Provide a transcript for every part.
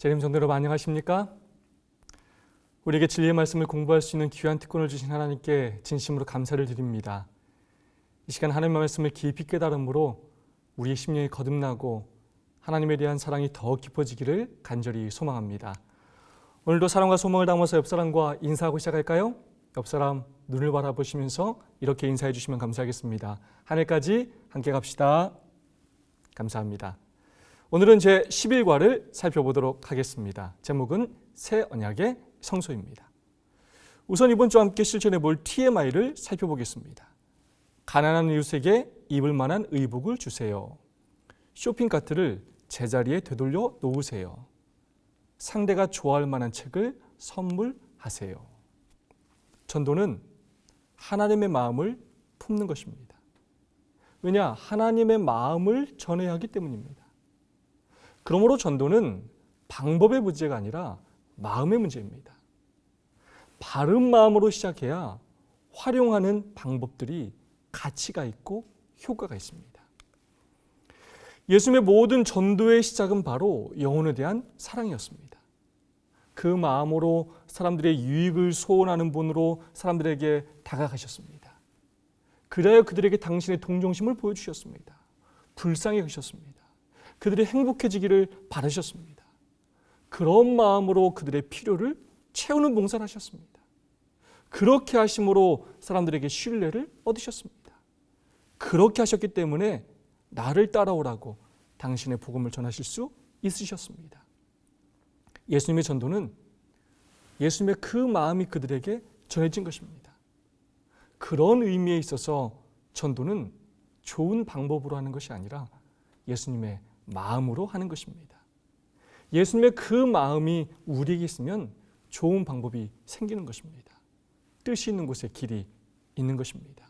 재림 성도 여러분 안녕하십니까? 우리에게 진리의 말씀을 공부할 수 있는 귀한 특권을 주신 하나님께 진심으로 감사를 드립니다. 이 시간 하나님의 말씀을 깊이 깨달음으로 우리의 심령이 거듭나고 하나님에 대한 사랑이 더 깊어지기를 간절히 소망합니다. 오늘도 사랑과 소망을 담아서 옆사람과 인사하고 시작할까요? 옆사람 눈을 바라보시면서 이렇게 인사해 주시면 감사하겠습니다. 하늘까지 함께 갑시다. 감사합니다. 오늘은 제 11과를 살펴보도록 하겠습니다. 제목은 새 언약의 성소입니다. 우선 이번 주와 함께 실천해 볼 TMI를 살펴보겠습니다. 가난한 이웃에게 입을 만한 의복을 주세요. 쇼핑카트를 제자리에 되돌려 놓으세요. 상대가 좋아할 만한 책을 선물하세요. 전도는 하나님의 마음을 품는 것입니다. 왜냐? 하나님의 마음을 전해야 하기 때문입니다. 그러므로 전도는 방법의 문제가 아니라 마음의 문제입니다. 바른 마음으로 시작해야 활용하는 방법들이 가치가 있고 효과가 있습니다. 예수님의 모든 전도의 시작은 바로 영혼에 대한 사랑이었습니다. 그 마음으로 사람들의 유익을 소원하는 분으로 사람들에게 다가가셨습니다. 그래야 그들에게 당신의 동정심을 보여주셨습니다. 불쌍히 여기셨습니다. 그들이 행복해지기를 바라셨습니다. 그런 마음으로 그들의 필요를 채우는 봉사를 하셨습니다. 그렇게 하심으로 사람들에게 신뢰를 얻으셨습니다. 그렇게 하셨기 때문에 나를 따라오라고 당신의 복음을 전하실 수 있으셨습니다. 예수님의 전도는 예수님의 그 마음이 그들에게 전해진 것입니다. 그런 의미에 있어서 전도는 좋은 방법으로 하는 것이 아니라 예수님의 마음으로 하는 것입니다. 예수님의 그 마음이 우리에게 있으면 좋은 방법이 생기는 것입니다. 뜻이 있는 곳에 길이 있는 것입니다.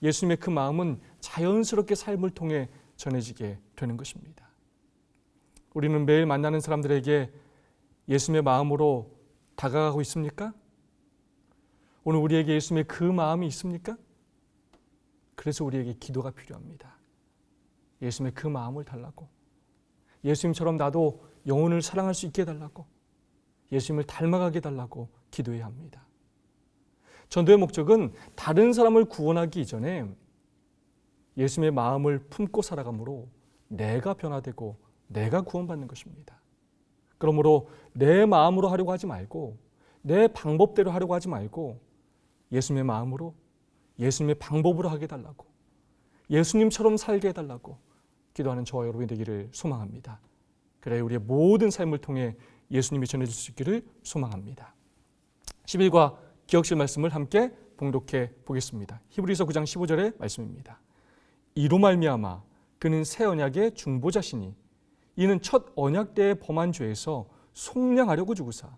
예수님의 그 마음은 자연스럽게 삶을 통해 전해지게 되는 것입니다. 우리는 매일 만나는 사람들에게 예수님의 마음으로 다가가고 있습니까? 오늘 우리에게 예수님의 그 마음이 있습니까? 그래서 우리에게 기도가 필요합니다. 예수님의 그 마음을 달라고, 예수님처럼 나도 영혼을 사랑할 수 있게 해달라고, 예수님을 닮아가게 해달라고 기도해야 합니다. 전도의 목적은 다른 사람을 구원하기 이전에 예수님의 마음을 품고 살아감으로 내가 변화되고 내가 구원받는 것입니다. 그러므로 내 마음으로 하려고 하지 말고, 내 방법대로 하려고 하지 말고 예수님의 마음으로, 예수님의 방법으로 하게 해달라고, 예수님처럼 살게 해달라고 기도하는 저와 여러분이 되기를 소망합니다. 그래야 우리의 모든 삶을 통해 예수님이 전해질 수 있기를 소망합니다. 11과 기억실 말씀을 함께 봉독해 보겠습니다. 히브리서 9장 15절의 말씀입니다. 이로 말미암아 그는 새 언약의 중보자시니 이는 첫 언약 때의 범한 죄에서 속량하려고 주구사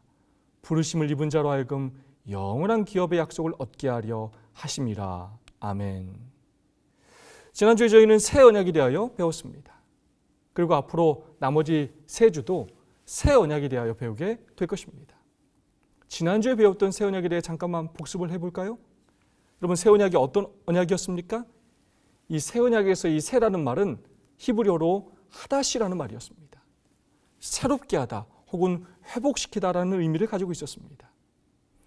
부르심을 입은 자로 하여금 영원한 기업의 약속을 얻게 하려 하심이라. 아멘. 지난주에 저희는 새 언약에 대하여 배웠습니다. 그리고 앞으로 나머지 세 주도 새 언약에 대하여 배우게 될 것입니다. 지난주에 배웠던 새 언약에 대해 잠깐만 복습을 해볼까요? 여러분, 새 언약이 어떤 언약이었습니까? 이 새 언약에서 이 새라는 말은 히브리어로 하다시라는 말이었습니다. 새롭게 하다 혹은 회복시키다라는 의미를 가지고 있었습니다.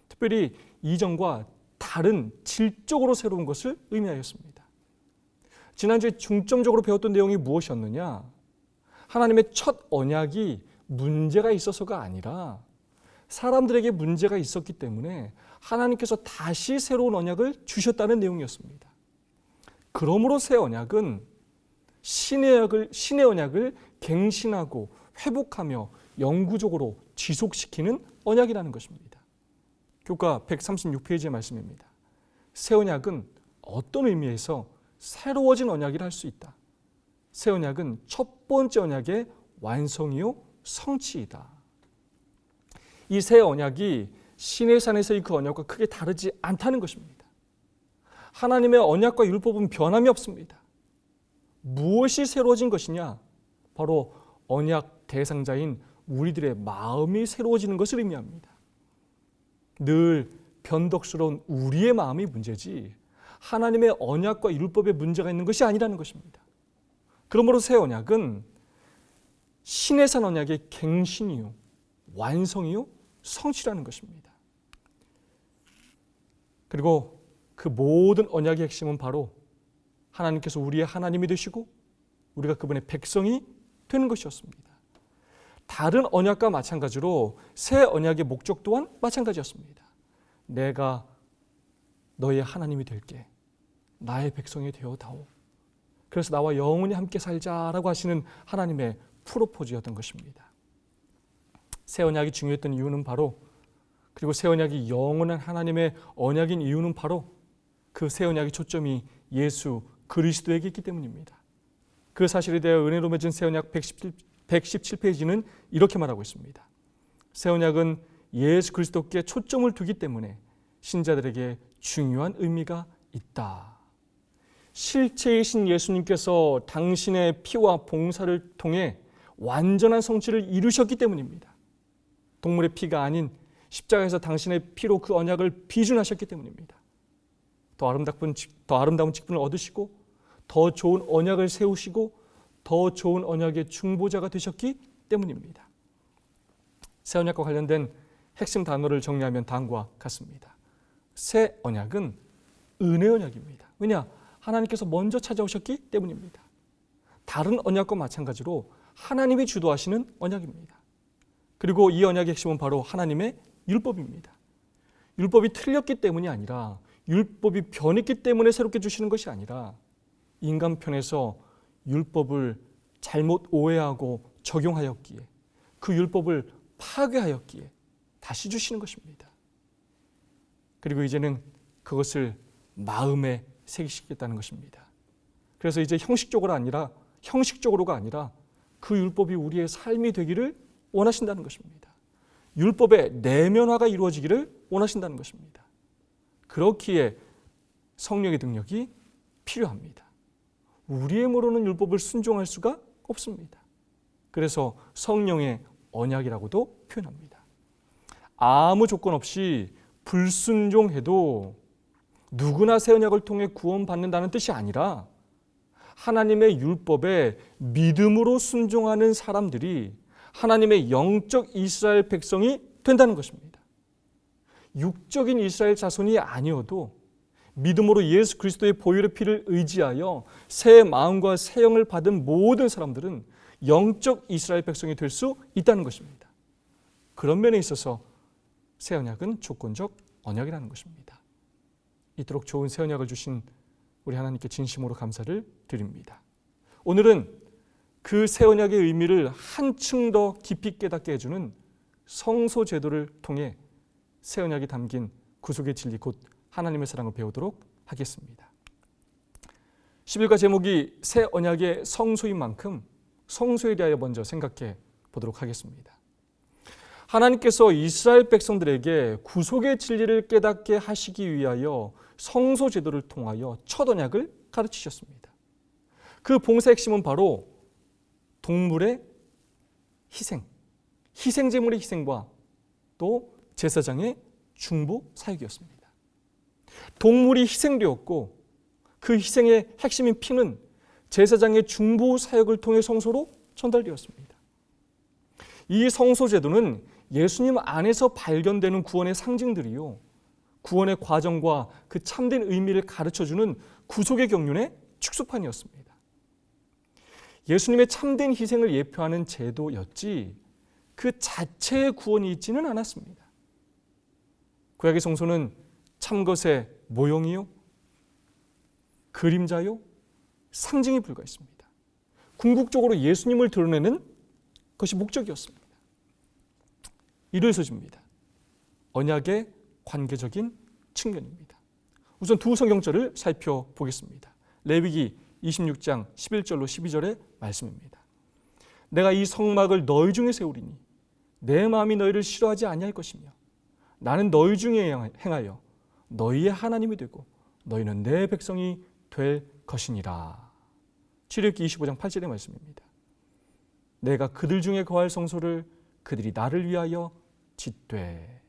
특별히 이전과 다른 질적으로 새로운 것을 의미하였습니다. 지난주에 중점적으로 배웠던 내용이 무엇이었느냐? 하나님의 첫 언약이 문제가 있어서가 아니라 사람들에게 문제가 있었기 때문에 하나님께서 다시 새로운 언약을 주셨다는 내용이었습니다. 그러므로 새 언약은 신의 언약을 갱신하고 회복하며 영구적으로 지속시키는 언약이라는 것입니다. 교과 136페이지의 말씀입니다. 새 언약은 어떤 의미에서 새로워진 언약이라 할 수 있다. 새 언약은 첫 번째 언약의 완성이요 성취이다. 이 새 언약이 시내산에서의 그 언약과 크게 다르지 않다는 것입니다. 하나님의 언약과 율법은 변함이 없습니다. 무엇이 새로워진 것이냐? 바로 언약 대상자인 우리들의 마음이 새로워지는 것을 의미합니다. 늘 변덕스러운 우리의 마음이 문제지 하나님의 언약과 율법에 문제가 있는 것이 아니라는 것입니다. 그러므로 새 언약은 신의 언약의 갱신이요, 완성이요, 성취라는 것입니다. 그리고 그 모든 언약의 핵심은 바로 하나님께서 우리의 하나님이 되시고 우리가 그분의 백성이 되는 것이었습니다. 다른 언약과 마찬가지로 새 언약의 목적 또한 마찬가지였습니다. 내가 너의 하나님이 될게. 나의 백성이 되어다오. 그래서 나와 영원히 함께 살자라고 하시는 하나님의 프로포즈였던 것입니다. 새 언약이 중요했던 이유는 바로, 그리고 새 언약이 영원한 하나님의 언약인 이유는 바로 그 새 언약의 초점이 예수 그리스도에게 있기 때문입니다. 그 사실에 대하여 은혜로 맺은 새 언약 117페이지는 이렇게 말하고 있습니다. 새 언약은 예수 그리스도께 초점을 두기 때문에 신자들에게 중요한 의미가 있다. 실체이신 예수님께서 당신의 피와 봉사를 통해 완전한 성취를 이루셨기 때문입니다. 동물의 피가 아닌 십자가에서 당신의 피로 그 언약을 비준하셨기 때문입니다. 더 아름다운 직분을 얻으시고 더 좋은 언약을 세우시고 더 좋은 언약의 중보자가 되셨기 때문입니다. 새 언약과 관련된 핵심 단어를 정리하면 다음과 같습니다. 새 언약은 은혜 언약입니다. 왜냐? 하나님께서 먼저 찾아오셨기 때문입니다. 다른 언약과 마찬가지로 하나님이 주도하시는 언약입니다. 그리고 이 언약의 핵심은 바로 하나님의 율법입니다. 율법이 틀렸기 때문이 아니라, 율법이 변했기 때문에 새롭게 주시는 것이 아니라, 인간 편에서 율법을 잘못 오해하고 적용하였기에, 그 율법을 파괴하였기에 다시 주시는 것입니다. 그리고 이제는 그것을 마음에 새기시겠다는 것입니다. 그래서 이제 형식적으로가 아니라 그 율법이 우리의 삶이 되기를 원하신다는 것입니다. 율법의 내면화가 이루어지기를 원하신다는 것입니다. 그렇기에 성령의 능력이 필요합니다. 우리의 힘으로는 율법을 순종할 수가 없습니다. 그래서 성령의 언약이라고도 표현합니다. 아무 조건 없이 불순종해도 누구나 새 언약을 통해 구원받는다는 뜻이 아니라, 하나님의 율법에 믿음으로 순종하는 사람들이 하나님의 영적 이스라엘 백성이 된다는 것입니다. 육적인 이스라엘 자손이 아니어도 믿음으로 예수 그리스도의 보혈의 피를 의지하여 새 마음과 새 영을 받은 모든 사람들은 영적 이스라엘 백성이 될 수 있다는 것입니다. 그런 면에 있어서 새 언약은 조건적 언약이라는 것입니다. 이토록 좋은 새 언약을 주신 우리 하나님께 진심으로 감사를 드립니다. 오늘은 그 새 언약의 의미를 한층 더 깊이 깨닫게 해주는 성소 제도를 통해 새 언약이 담긴 구속의 진리, 곧 하나님의 사랑을 배우도록 하겠습니다. 11과 제목이 새 언약의 성소인 만큼 성소에 대하여 먼저 생각해 보도록 하겠습니다. 하나님께서 이스라엘 백성들에게 구속의 진리를 깨닫게 하시기 위하여 성소 제도를 통하여 첫 언약을 가르치셨습니다. 그 봉사의 핵심은 바로 동물의 희생제물의 희생과 또 제사장의 중보 사역이었습니다. 동물이 희생되었고 그 희생의 핵심인 피는 제사장의 중보 사역을 통해 성소로 전달되었습니다. 이 성소 제도는 예수님 안에서 발견되는 구원의 상징들이요, 구원의 과정과 그 참된 의미를 가르쳐주는 구속의 경륜의 축소판이었습니다. 예수님의 참된 희생을 예표하는 제도였지 그 자체의 구원이 있지는 않았습니다. 구약의 성소는 참것의 모형이요, 그림자요, 상징이 불과했습니다. 궁극적으로 예수님을 드러내는 것이 목적이었습니다. 이를 서줍니다. 언약의 관계적인 측면입니다. 우선 두 성경절을 살펴보겠습니다. 레위기 26장 11절로 12절의 말씀입니다. 내가 이 성막을 너희 중에 세우리니 내 마음이 너희를 싫어하지 아니할 것이며 나는 너희 중에 행하여 너희의 하나님이 되고 너희는 내 백성이 될 것이니라. 출애굽기 25장 8절의 말씀입니다. 내가 그들 중에 거할 성소를 그들이 나를 위하여 짓되.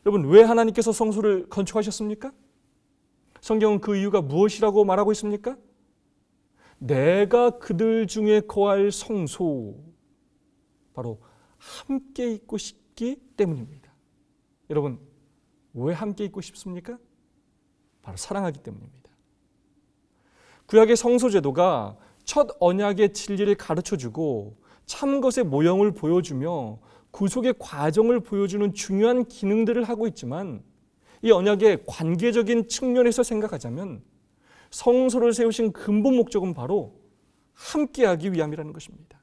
여러분, 왜 하나님께서 성소를 건축하셨습니까? 성경은 그 이유가 무엇이라고 말하고 있습니까? 내가 그들 중에 거할 성소, 바로 함께 있고 싶기 때문입니다. 여러분, 왜 함께 있고 싶습니까? 바로 사랑하기 때문입니다. 구약의 성소제도가 첫 언약의 진리를 가르쳐주고 참것의 모형을 보여주며 구속의 과정을 보여주는 중요한 기능들을 하고 있지만, 이 언약의 관계적인 측면에서 생각하자면 성소를 세우신 근본 목적은 바로 함께하기 위함이라는 것입니다.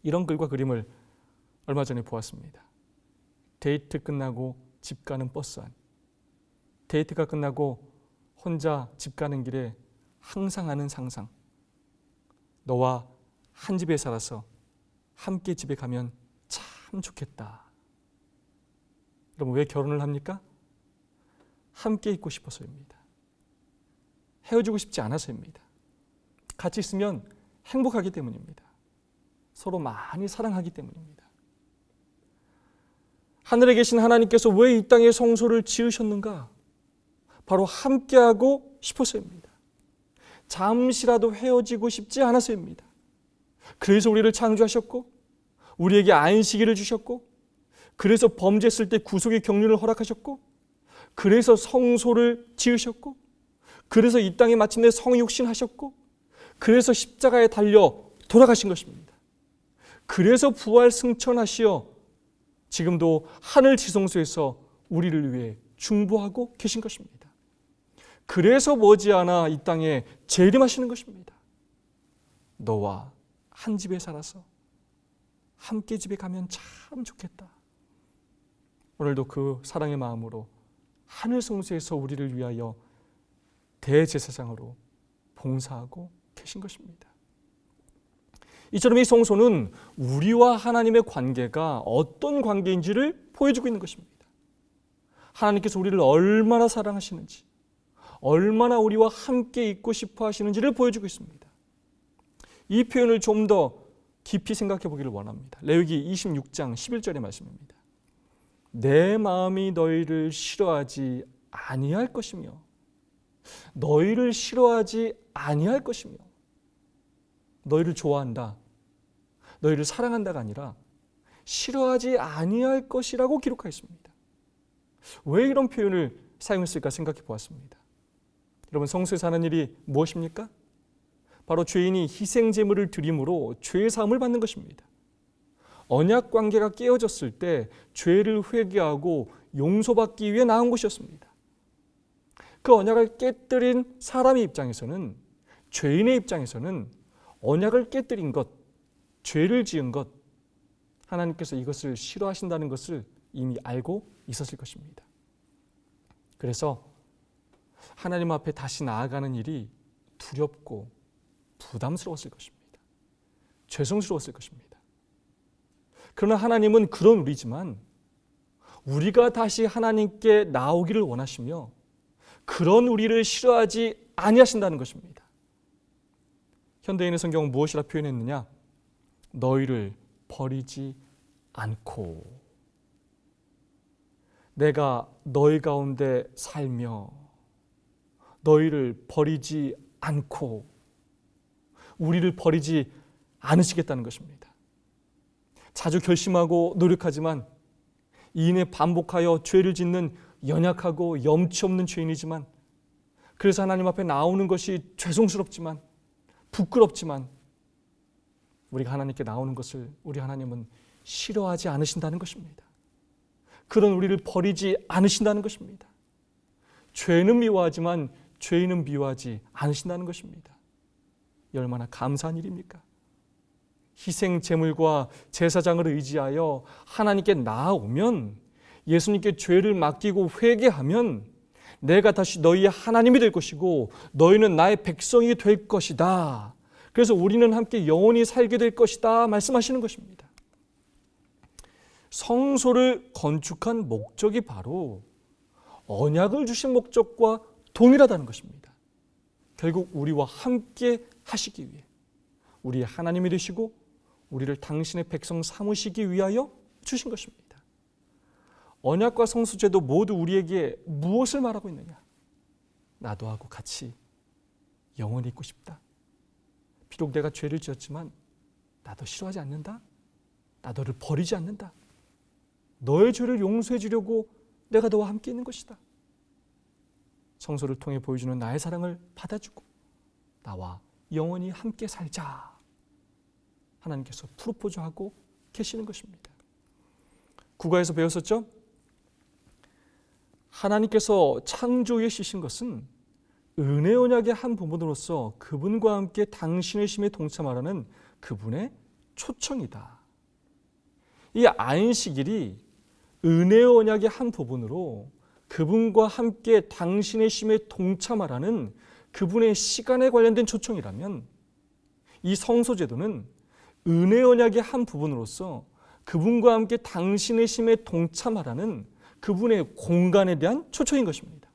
이런 글과 그림을 얼마 전에 보았습니다. 데이트 끝나고 집 가는 버스 안. 데이트가 끝나고 혼자 집 가는 길에 항상 하는 상상. 너와 한 집에 살아서 함께 집에 가면 참 좋겠다. 여러분, 왜 결혼을 합니까? 함께 있고 싶어서입니다. 헤어지고 싶지 않아서입니다. 같이 있으면 행복하기 때문입니다. 서로 많이 사랑하기 때문입니다. 하늘에 계신 하나님께서 왜 이 땅에 성소를 지으셨는가? 바로 함께하고 싶어서입니다. 잠시라도 헤어지고 싶지 않아서입니다. 그래서 우리를 창조하셨고, 우리에게 안식일을 주셨고, 그래서 범죄했을 때 구속의 경륜을 허락하셨고, 그래서 성소를 지으셨고, 그래서 이 땅에 마침내 성육신하셨고, 그래서 십자가에 달려 돌아가신 것입니다. 그래서 부활 승천하시어 지금도 하늘 지성소에서 우리를 위해 중보하고 계신 것입니다. 그래서 머지않아 이 땅에 재림하시는 것입니다. 너와 한 집에 살아서 함께 집에 가면 참 좋겠다. 오늘도 그 사랑의 마음으로 하늘 성소에서 우리를 위하여 대제사장으로 봉사하고 계신 것입니다. 이처럼 이 성소는 우리와 하나님의 관계가 어떤 관계인지를 보여주고 있는 것입니다. 하나님께서 우리를 얼마나 사랑하시는지, 얼마나 우리와 함께 있고 싶어 하시는지를 보여주고 있습니다. 이 표현을 좀 더 깊이 생각해 보기를 원합니다. 레위기 26장 11절의 말씀입니다. 내 마음이 너희를 싫어하지 아니할 것이며 너희를 싫어하지 아니할 것이며, 너희를 좋아한다, 너희를 사랑한다가 아니라 싫어하지 아니할 것이라고 기록하였습니다. 왜 이런 표현을 사용했을까 생각해 보았습니다. 여러분, 성소에서 하는 일이 무엇입니까? 바로 죄인이 희생 제물을 드림으로 죄 사함을 받는 것입니다. 언약 관계가 깨어졌을 때 죄를 회개하고 용서받기 위해 나온 것이었습니다. 그 언약을 깨뜨린 사람의 입장에서는, 죄인의 입장에서는 언약을 깨뜨린 것, 죄를 지은 것, 하나님께서 이것을 싫어하신다는 것을 이미 알고 있었을 것입니다. 그래서 하나님 앞에 다시 나아가는 일이 두렵고 부담스러웠을 것입니다. 죄송스러웠을 것입니다. 그러나 하나님은 그런 우리지만 우리가 다시 하나님께 나오기를 원하시며 그런 우리를 싫어하지 아니하신다는 것입니다. 현대인의 성경은 무엇이라 표현했느냐? 너희를 버리지 않고, 내가 너희 가운데 살며 너희를 버리지 않고, 우리를 버리지 않으시겠다는 것입니다. 자주 결심하고 노력하지만 이내 반복하여 죄를 짓는 연약하고 염치 없는 죄인이지만, 그래서 하나님 앞에 나오는 것이 죄송스럽지만, 부끄럽지만, 우리가 하나님께 나오는 것을 우리 하나님은 싫어하지 않으신다는 것입니다. 그런 우리를 버리지 않으신다는 것입니다. 죄는 미워하지만 죄인은 미워하지 않으신다는 것입니다. 이 얼마나 감사한 일입니까? 희생 제물과 제사장을 의지하여 하나님께 나아오면, 예수님께 죄를 맡기고 회개하면 내가 다시 너희의 하나님이 될 것이고 너희는 나의 백성이 될 것이다. 그래서 우리는 함께 영원히 살게 될 것이다 말씀하시는 것입니다. 성소를 건축한 목적이 바로 언약을 주신 목적과 동일하다는 것입니다. 결국 우리와 함께 하시기 위해, 우리의 하나님이 되시고 우리를 당신의 백성 삼으시기 위하여 주신 것입니다. 언약과 성소제도 모두 우리에게 무엇을 말하고 있느냐? 나도 하고 같이 영원히 있고 싶다. 비록 내가 죄를 지었지만 나도 싫어하지 않는다. 나 너를 버리지 않는다. 너의 죄를 용서해 주려고 내가 너와 함께 있는 것이다. 성소를 통해 보여주는 나의 사랑을 받아주고 나와 영원히 함께 살자. 하나님께서 프로포즈하고 계시는 것입니다. 국어에서 배웠었죠? 하나님께서 창조에 쓰신 것은 은혜 언약의 한 부분으로서 그분과 함께 당신의 심에 동참하라는 그분의 초청이다. 이 안식일이 은혜 언약의 한 부분으로 그분과 함께 당신의 심에 동참하라는 그분의 시간에 관련된 초청이라면 이 성소제도는 은혜 언약의 한 부분으로서 그분과 함께 당신의 심에 동참하라는 그분의 공간에 대한 초청인 것입니다.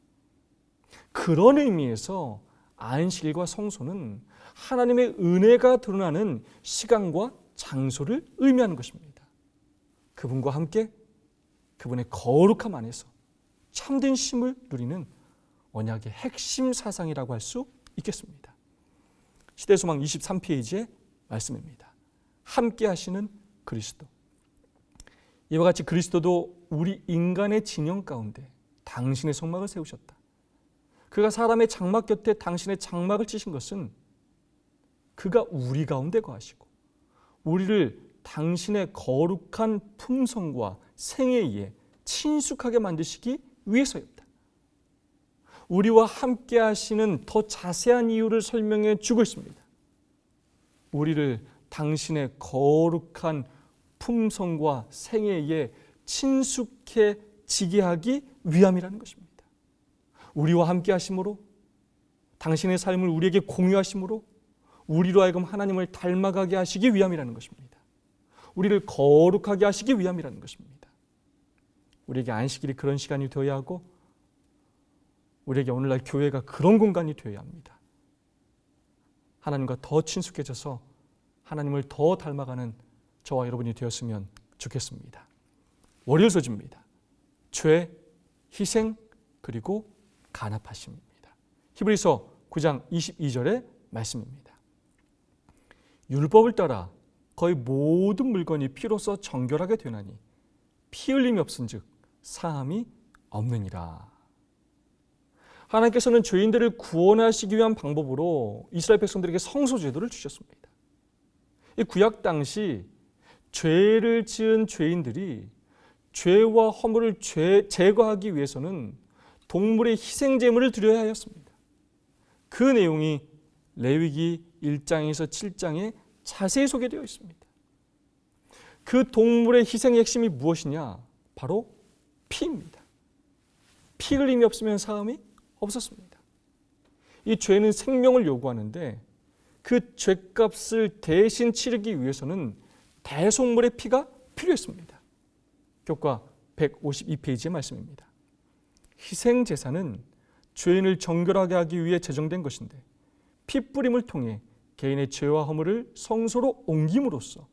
그런 의미에서 안식일과 성소는 하나님의 은혜가 드러나는 시간과 장소를 의미하는 것입니다. 그분과 함께 그분의 거룩함 안에서 참된 쉼을 누리는 언약의 핵심 사상이라고 할 수 있겠습니다. 시대소망 23페이지의 말씀입니다. 함께 하시는 그리스도. 이와 같이 그리스도도 우리 인간의 진영 가운데 당신의 성막을 세우셨다. 그가 사람의 장막 곁에 당신의 장막을 치신 것은 그가 우리 가운데 거하시고 우리를 당신의 거룩한 품성과 생애에 의해 친숙하게 만드시기 위해서였다. 우리와 함께 하시는 더 자세한 이유를 설명해 주고 있습니다. 우리를 당신의 거룩한 품성과 생애에 의해 친숙해지게 하기 위함이라는 것입니다. 우리와 함께 하심으로 당신의 삶을 우리에게 공유하심으로 우리로 하여금 하나님을 닮아가게 하시기 위함이라는 것입니다. 우리를 거룩하게 하시기 위함이라는 것입니다. 우리에게 안식일이 그런 시간이 되어야 하고 우리에게 오늘날 교회가 그런 공간이 되어야 합니다. 하나님과 더 친숙해져서 하나님을 더 닮아가는 저와 여러분이 되었으면 좋겠습니다. 월요일 소지입니다. 죄, 희생, 그리고 간합하심입니다. 히브리서 9장 22절의 말씀입니다. 율법을 따라 거의 모든 물건이 피로써 정결하게 되나니 피 흘림이 없은즉 사함이 없느니라. 하나님께서는 죄인들을 구원하시기 위한 방법으로 이스라엘 백성들에게 성소제도를 주셨습니다. 이 구약 당시 죄를 지은 죄인들이 죄와 허물을 제거하기 위해서는 동물의 희생제물을 드려야 하였습니다. 그 내용이 레위기 1장에서 7장에 자세히 소개되어 있습니다. 그 동물의 희생의 핵심이 무엇이냐? 바로 피입니다. 피 흘림이 없으면 사함이 없었습니다. 이 죄는 생명을 요구하는데 그 죄값을 대신 치르기 위해서는 대속물의 피가 필요했습니다. 교과 152페이지의 말씀입니다. 희생제사는 죄인을 정결하게 하기 위해 제정된 것인데 피뿌림을 통해 개인의 죄와 허물을 성소로 옮김으로써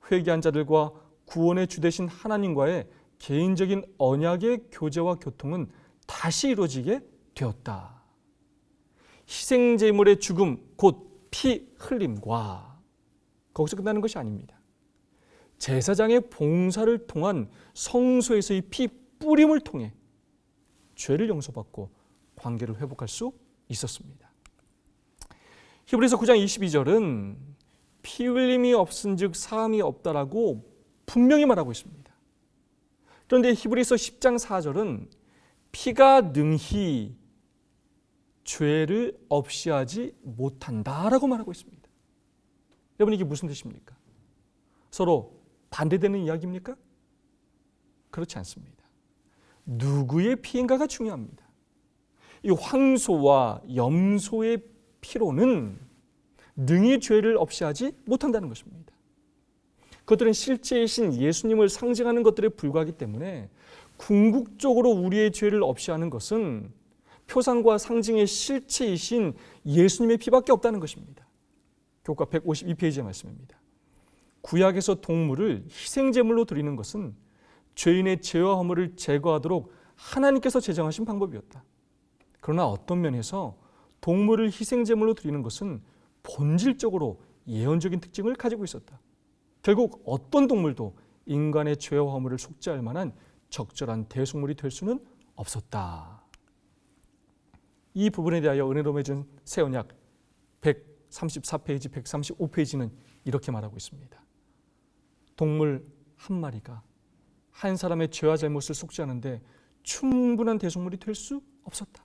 회개한 자들과 구원의 주 되신 하나님과의 개인적인 언약의 교제와 교통은 다시 이루어지게 되었다. 희생제물의 죽음 곧 피 흘림과 거기서 끝나는 것이 아닙니다. 제사장의 봉사를 통한 성소에서의 피 뿌림을 통해 죄를 용서받고 관계를 회복할 수 있었습니다. 히브리서 9장 22절은 피 흘림이 없은즉 사함이 없다라고 분명히 말하고 있습니다. 그런데 히브리서 10장 4절은 피가 능히 죄를 없이 하지 못한다라고 말하고 있습니다. 여러분 이게 무슨 뜻입니까? 서로 반대되는 이야기입니까? 그렇지 않습니다. 누구의 피인가가 중요합니다. 이 황소와 염소의 피로는 능히 죄를 없이 하지 못한다는 것입니다. 그것들은 실제이신 예수님을 상징하는 것들에 불과하기 때문에 궁극적으로 우리의 죄를 없이 하는 것은 표상과 상징의 실체이신 예수님의 피밖에 없다는 것입니다. 교과 152페이지의 말씀입니다. 구약에서 동물을 희생제물로 드리는 것은 죄인의 죄와 허물을 제거하도록 하나님께서 제정하신 방법이었다. 그러나 어떤 면에서 동물을 희생제물로 드리는 것은 본질적으로 예언적인 특징을 가지고 있었다. 결국 어떤 동물도 인간의 죄와 허물을 속죄할 만한 적절한 대속물이 될 수는 없었다. 이 부분에 대하여 은혜로 맺은 새 언약 134페이지, 135페이지는 이렇게 말하고 있습니다. 동물 한 마리가 한 사람의 죄와 잘못을 속죄하는데 충분한 대속물이 될 수 없었다.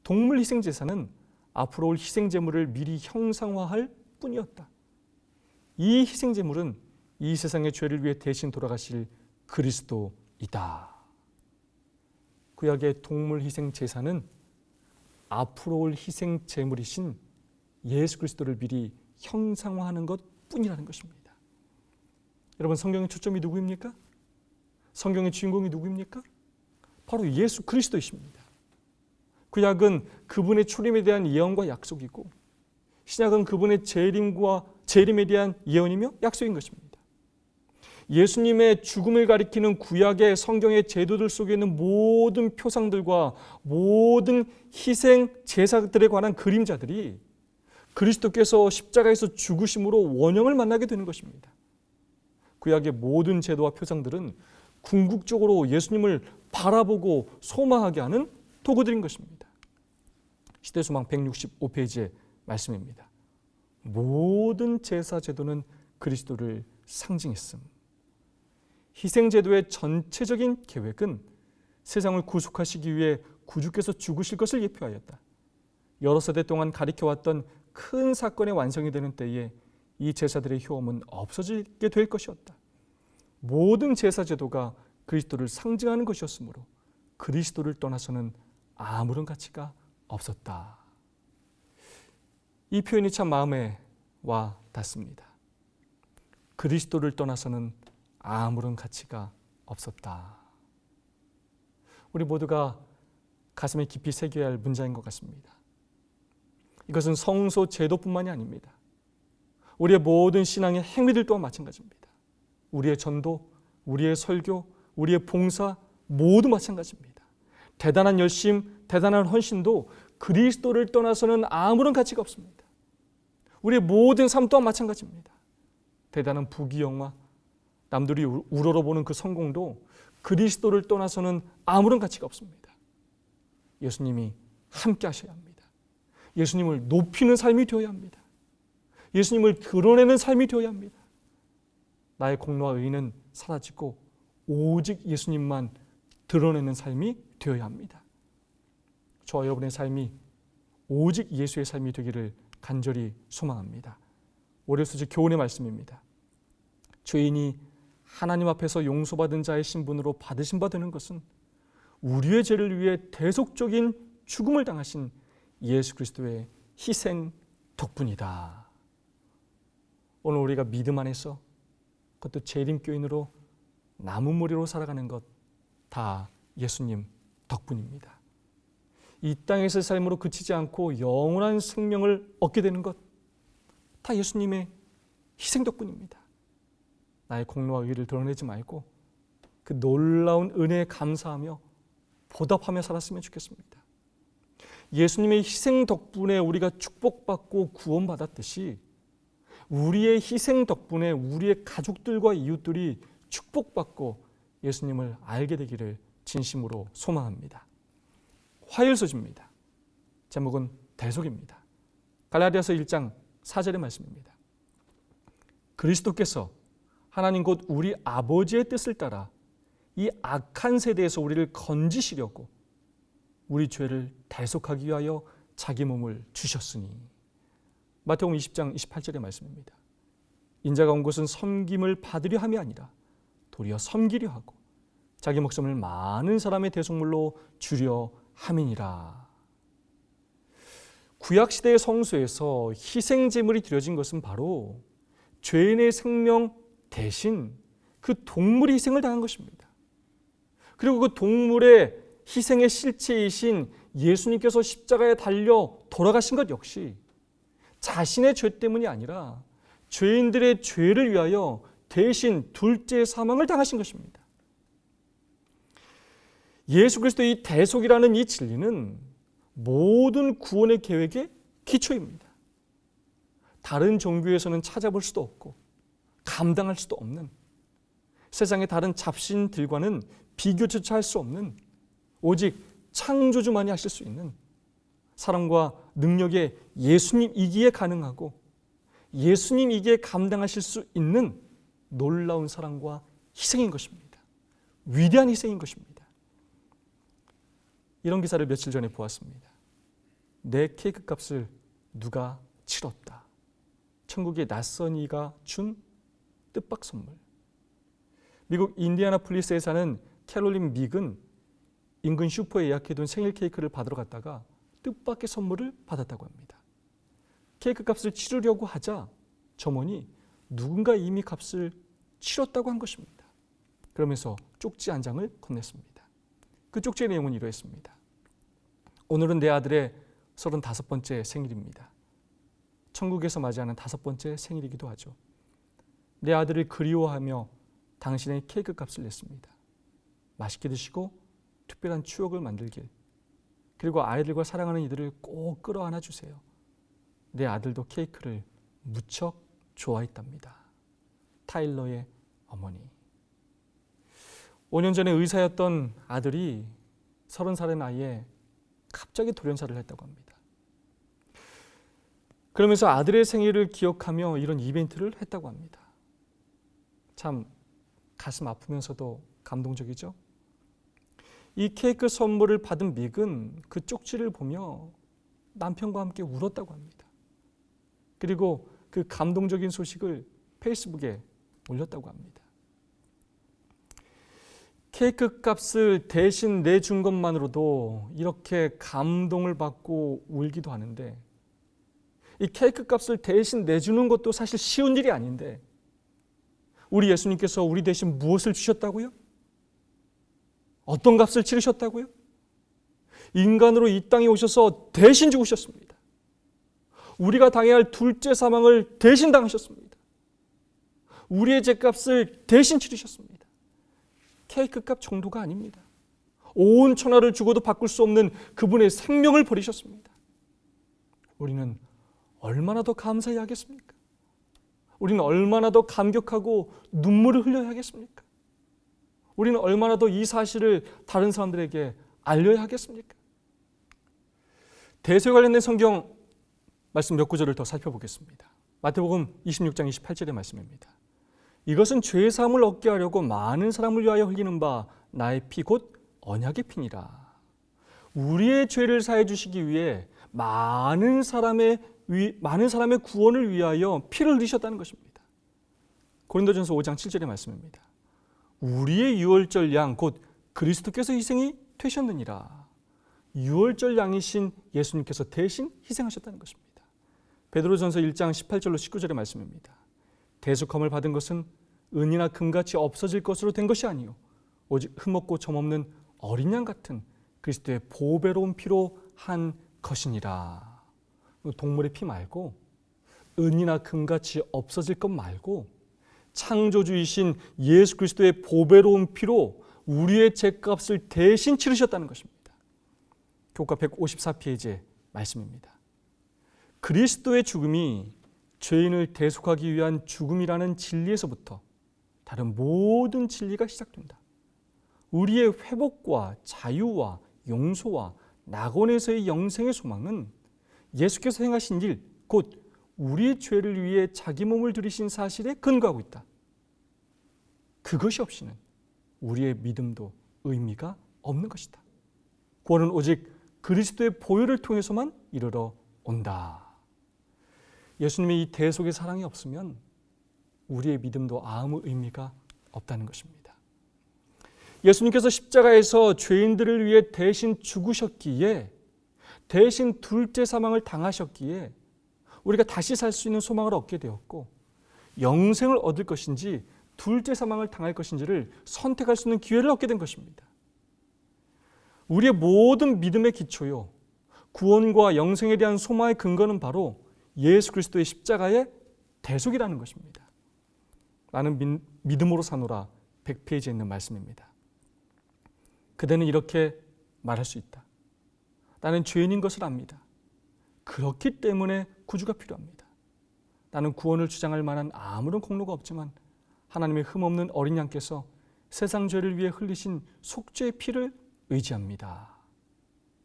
동물 희생제사는 앞으로 올 희생제물을 미리 형상화할 뿐이었다. 이 희생제물은 이 세상의 죄를 위해 대신 돌아가실 그리스도이다. 구약의 동물 희생제사는 앞으로 올 희생제물이신 예수 그리스도를 미리 형상화하는 것뿐이라는 것입니다. 여러분, 성경의 초점이 누구입니까? 성경의 주인공이 누구입니까? 바로 예수 그리스도이십니다. 구약은 그분의 출임에 대한 예언과 약속이고 신약은 그분의 재림에 대한 예언이며 약속인 것입니다. 예수님의 죽음을 가리키는 구약의 성경의 제도들 속에 있는 모든 표상들과 모든 희생 제사들에 관한 그림자들이 그리스도께서 십자가에서 죽으심으로 원형을 만나게 되는 것입니다. 구약의 모든 제도와 표상들은 궁극적으로 예수님을 바라보고 소망하게 하는 도구들인 것입니다. 시대소망 165페이지의 말씀입니다. 모든 제사 제도는 그리스도를 상징했음. 희생제도의 전체적인 계획은 세상을 구속하시기 위해 구주께서 죽으실 것을 예표하였다. 여러 세대 동안 가리켜왔던 큰 사건의 완성이 되는 때에 이 제사들의 효험은 없어지게 될 것이었다. 모든 제사 제도가 그리스도를 상징하는 것이었으므로 그리스도를 떠나서는 아무런 가치가 없었다. 이 표현이 참 마음에 와 닿습니다. 그리스도를 떠나서는 아무런 가치가 없었다. 우리 모두가 가슴에 깊이 새겨야 할 문장인 것 같습니다. 이것은 성소 제도뿐만이 아닙니다. 우리의 모든 신앙의 행위들 또한 마찬가지입니다. 우리의 전도, 우리의 설교, 우리의 봉사 모두 마찬가지입니다. 대단한 열심, 대단한 헌신도 그리스도를 떠나서는 아무런 가치가 없습니다. 우리의 모든 삶 또한 마찬가지입니다. 대단한 부귀영화, 남들이 우러러보는 그 성공도 그리스도를 떠나서는 아무런 가치가 없습니다. 예수님이 함께 하셔야 합니다. 예수님을 높이는 삶이 되어야 합니다. 예수님을 드러내는 삶이 되어야 합니다. 나의 공로와 의는 사라지고 오직 예수님만 드러내는 삶이 되어야 합니다. 저와 여러분의 삶이 오직 예수의 삶이 되기를 간절히 소망합니다. 월요수지 교훈의 말씀입니다. 죄인이 하나님 앞에서 용서받은 자의 신분으로 받으신 바 되는 것은 우리의 죄를 위해 대속적인 죽음을 당하신 예수 그리스도의 희생 덕분이다. 오늘 우리가 믿음 안에서 그것도 재림교인으로 남은 머리로 살아가는 것 다 예수님 덕분입니다. 이 땅에서의 삶으로 그치지 않고 영원한 생명을 얻게 되는 것 다 예수님의 희생 덕분입니다. 나의 공로와 의를 드러내지 말고 그 놀라운 은혜에 감사하며 보답하며 살았으면 좋겠습니다. 예수님의 희생 덕분에 우리가 축복받고 구원받았듯이 우리의 희생 덕분에 우리의 가족들과 이웃들이 축복받고 예수님을 알게 되기를 진심으로 소망합니다. 화요일소지입니다. 제목은 대속입니다. 갈라디아서 1장 4절의 말씀입니다. 그리스도께서 하나님 곧 우리 아버지의 뜻을 따라 이 악한 세대에서 우리를 건지시려고 우리 죄를 대속하기 위하여 자기 몸을 주셨으니. 마태복음 20장 28절의 말씀입니다. 인자가 온 것은 섬김을 받으려 함이 아니라 도리어 섬기려 하고 자기 목숨을 많은 사람의 대속물로 주려 함이니라. 구약시대의 성소에서 희생제물이 드려진 것은 바로 죄인의 생명 대신 그 동물이 희생을 당한 것입니다. 그리고 그 동물의 희생의 실체이신 예수님께서 십자가에 달려 돌아가신 것 역시 자신의 죄 때문이 아니라 죄인들의 죄를 위하여 대신 둘째 사망을 당하신 것입니다. 예수 그리스도의 이 대속이라는 이 진리는 모든 구원의 계획의 기초입니다. 다른 종교에서는 찾아볼 수도 없고 감당할 수도 없는, 세상의 다른 잡신들과는 비교조차 할 수 없는, 오직 창조주만이 하실 수 있는 사랑과 능력의 예수님이기에 가능하고 예수님이기에 감당하실 수 있는 놀라운 사랑과 희생인 것입니다. 위대한 희생인 것입니다. 이런 기사를 며칠 전에 보았습니다. 내 케이크 값을 누가 치렀다. 천국의 낯선 이가 준 뜻밖 선물. 미국 인디애나폴리스에 사는 캐롤린 믹은 인근 슈퍼에 예약해둔 생일 케이크를 받으러 갔다가 뜻밖의 선물을 받았다고 합니다. 케이크 값을 치르려고 하자 점원이 누군가 이미 값을 치렀다고 한 것입니다. 그러면서 쪽지 한 장을 건넸습니다. 그 쪽지의 내용은 이러했습니다. 오늘은 내 아들의 35번째 생일입니다. 천국에서 맞이하는 5번째 생일이기도 하죠. 내 아들을 그리워하며 당신의 케이크 값을 냈습니다. 맛있게 드시고 특별한 추억을 만들길, 그리고 아이들과 사랑하는 이들을 꼭 끌어안아 주세요. 내 아들도 케이크를 무척 좋아했답니다. 타일러의 어머니. 5년 전에 의사였던 아들이 30살의 나이에 갑자기 돌연사를 했다고 합니다. 그러면서 아들의 생일을 기억하며 이런 이벤트를 했다고 합니다. 참 가슴 아프면서도 감동적이죠. 이 케이크 선물을 받은 믹은 그 쪽지를 보며 남편과 함께 울었다고 합니다. 그리고 그 감동적인 소식을 페이스북에 올렸다고 합니다. 케이크 값을 대신 내준 것만으로도 이렇게 감동을 받고 울기도 하는데, 이 케이크 값을 대신 내주는 것도 사실 쉬운 일이 아닌데, 우리 예수님께서 우리 대신 무엇을 주셨다고요? 어떤 값을 치르셨다고요? 인간으로 이 땅에 오셔서 대신 죽으셨습니다. 우리가 당해야 할 둘째 사망을 대신 당하셨습니다. 우리의 죄값을 대신 치르셨습니다. 케이크 값 정도가 아닙니다. 온 천하를 주고도 바꿀 수 없는 그분의 생명을 버리셨습니다. 우리는 얼마나 더 감사해야 하겠습니까? 우리는 얼마나 더 감격하고 눈물을 흘려야 하겠습니까? 우리는 얼마나 더 이 사실을 다른 사람들에게 알려야 하겠습니까? 대소에 관련된 성경 말씀 몇 구절을 더 살펴보겠습니다. 마태복음 26장 28절의 말씀입니다. 이것은 죄 사함을 얻게 하려고 많은 사람을 위하여 흘리는 바 나의 피 곧 언약의 피니라. 우리의 죄를 사해 주시기 위해 많은 사람의 구원을 위하여 피를 흘리셨다는 것입니다. 고린도전서 5장 7절의 말씀입니다. 우리의 유월절 양 곧 그리스도께서 희생이 되셨느니라. 유월절 양이신 예수님께서 대신 희생하셨다는 것입니다. 베드로전서 1장 18절로 19절의 말씀입니다. 대속함을 받은 것은 은이나 금같이 없어질 것으로 된 것이 아니요 오직 흠없고 점없는 어린 양 같은 그리스도의 보배로운 피로 한 것이니라. 동물의 피 말고, 은이나 금같이 없어질 것 말고, 창조주이신 예수 그리스도의 보배로운 피로 우리의 죄값을 대신 치르셨다는 것입니다. 교과 154페이지의 말씀입니다. 그리스도의 죽음이 죄인을 대속하기 위한 죽음이라는 진리에서부터 다른 모든 진리가 시작된다. 우리의 회복과 자유와 용서와 낙원에서의 영생의 소망은 예수께서 행하신 일, 곧 우리의 죄를 위해 자기 몸을 들이신 사실에 근거하고 있다. 그것이 없이는 우리의 믿음도 의미가 없는 것이다. 구원은 오직 그리스도의 보혈을 통해서만 이르러 온다. 예수님의 이 대속의 사랑이 없으면 우리의 믿음도 아무 의미가 없다는 것입니다. 예수님께서 십자가에서 죄인들을 위해 대신 죽으셨기에, 대신 둘째 사망을 당하셨기에 우리가 다시 살 수 있는 소망을 얻게 되었고, 영생을 얻을 것인지 둘째 사망을 당할 것인지를 선택할 수 있는 기회를 얻게 된 것입니다. 우리의 모든 믿음의 기초요, 구원과 영생에 대한 소망의 근거는 바로 예수 그리스도의 십자가의 대속이라는 것입니다. 나는 믿음으로 사노라 100페이지에 있는 말씀입니다. 그대는 이렇게 말할 수 있다. 나는 죄인인 것을 압니다. 그렇기 때문에 구주가 필요합니다. 나는 구원을 주장할 만한 아무런 공로가 없지만 하나님의 흠없는 어린 양께서 세상 죄를 위해 흘리신 속죄의 피를 의지합니다.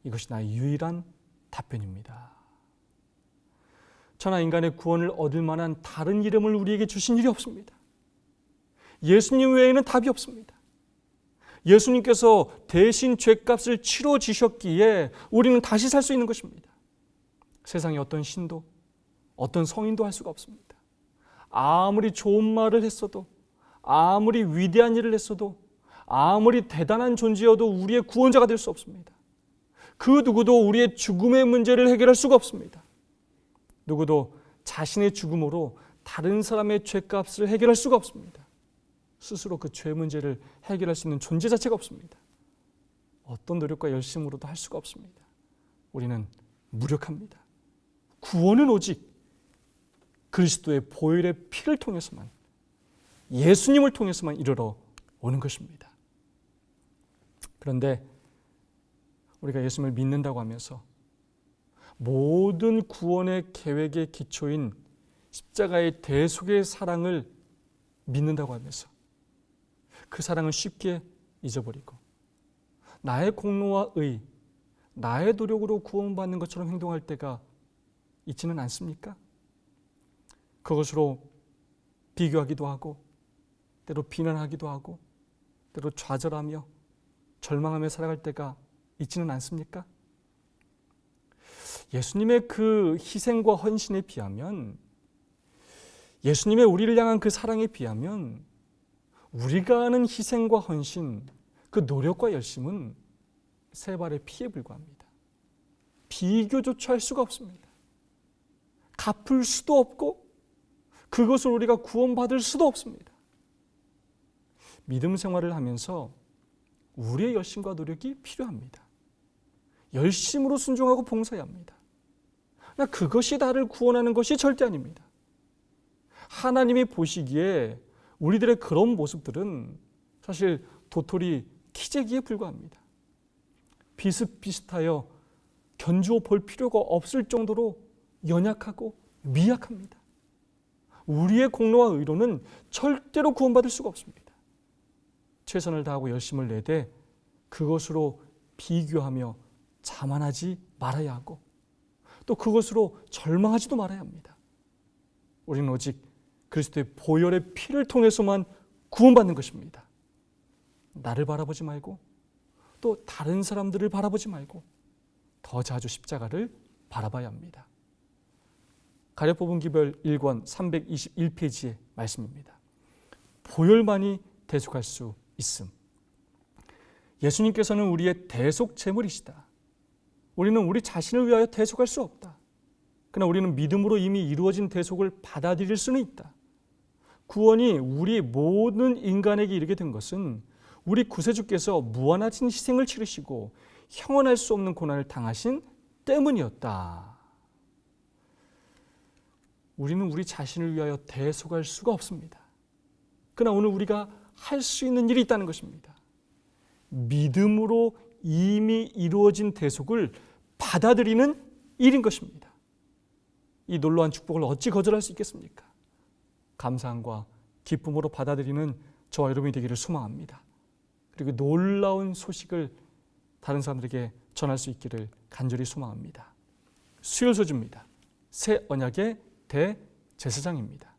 이것이 나의 유일한 답변입니다. 천하 인간의 구원을 얻을 만한 다른 이름을 우리에게 주신 일이 없습니다. 예수님 외에는 답이 없습니다. 예수님께서 대신 죄값을 치러주셨기에 우리는 다시 살 수 있는 것입니다. 세상에 어떤 신도, 어떤 성인도 할 수가 없습니다. 아무리 좋은 말을 했어도, 아무리 위대한 일을 했어도, 아무리 대단한 존재여도 우리의 구원자가 될 수 없습니다. 그 누구도 우리의 죽음의 문제를 해결할 수가 없습니다. 누구도 자신의 죽음으로 다른 사람의 죄값을 해결할 수가 없습니다. 스스로 그 죄 문제를 해결할 수 있는 존재 자체가 없습니다. 어떤 노력과 열심으로도 할 수가 없습니다. 우리는 무력합니다. 구원은 오직 그리스도의 보혈의 피를 통해서만, 예수님을 통해서만 이르러 오는 것입니다. 그런데 우리가 예수님을 믿는다고 하면서 모든 구원의 계획의 기초인 십자가의 대속의 사랑을 믿는다고 하면서 그 사랑을 쉽게 잊어버리고 나의 공로와 의, 나의 노력으로 구원받는 것처럼 행동할 때가 있지는 않습니까? 그것으로 비교하기도 하고 때로 비난하기도 하고 때로 좌절하며 절망하며 살아갈 때가 있지는 않습니까? 예수님의 그 희생과 헌신에 비하면, 예수님의 우리를 향한 그 사랑에 비하면 우리가 하는 희생과 헌신, 그 노력과 열심은 세 발의 피에 불과합니다. 비교조차 할 수가 없습니다. 갚을 수도 없고 그것을 우리가 구원받을 수도 없습니다. 믿음 생활을 하면서 우리의 열심과 노력이 필요합니다. 열심으로 순종하고 봉사해야 합니다. 그러나 그것이 나를 구원하는 것이 절대 아닙니다. 하나님이 보시기에 우리들의 그런 모습들은 사실 도토리 키재기에 불과합니다. 비슷비슷하여 견주어 볼 필요가 없을 정도로 연약하고 미약합니다. 우리의 공로와 의로는 절대로 구원받을 수가 없습니다. 최선을 다하고 열심을 내되 그것으로 비교하며 자만하지 말아야 하고 또 그것으로 절망하지도 말아야 합니다. 우리는 오직 그리스도의 보혈의 피를 통해서만 구원받는 것입니다. 나를 바라보지 말고 또 다른 사람들을 바라보지 말고 더 자주 십자가를 바라봐야 합니다. 가려 뽑은 기별 1권 321페이지의 말씀입니다. 보혈만이 대속할 수 있음. 예수님께서는 우리의 대속 제물이시다. 우리는 우리 자신을 위하여 대속할 수 없다. 그러나 우리는 믿음으로 이미 이루어진 대속을 받아들일 수는 있다. 구원이 우리 모든 인간에게 이르게 된 것은 우리 구세주께서 무한하신 희생을 치르시고 형언할 수 없는 고난을 당하신 때문이었다. 우리는 우리 자신을 위하여 대속할 수가 없습니다. 그러나 오늘 우리가 할 수 있는 일이 있다는 것입니다. 믿음으로 이미 이루어진 대속을 받아들이는 일인 것입니다. 이 놀라운 축복을 어찌 거절할 수 있겠습니까? 감사함과 기쁨으로 받아들이는 저와 여러분이 되기를 소망합니다. 그리고 놀라운 소식을 다른 사람들에게 전할 수 있기를 간절히 소망합니다. 수요일 소주입니다. 새 언약의 대제사장입니다.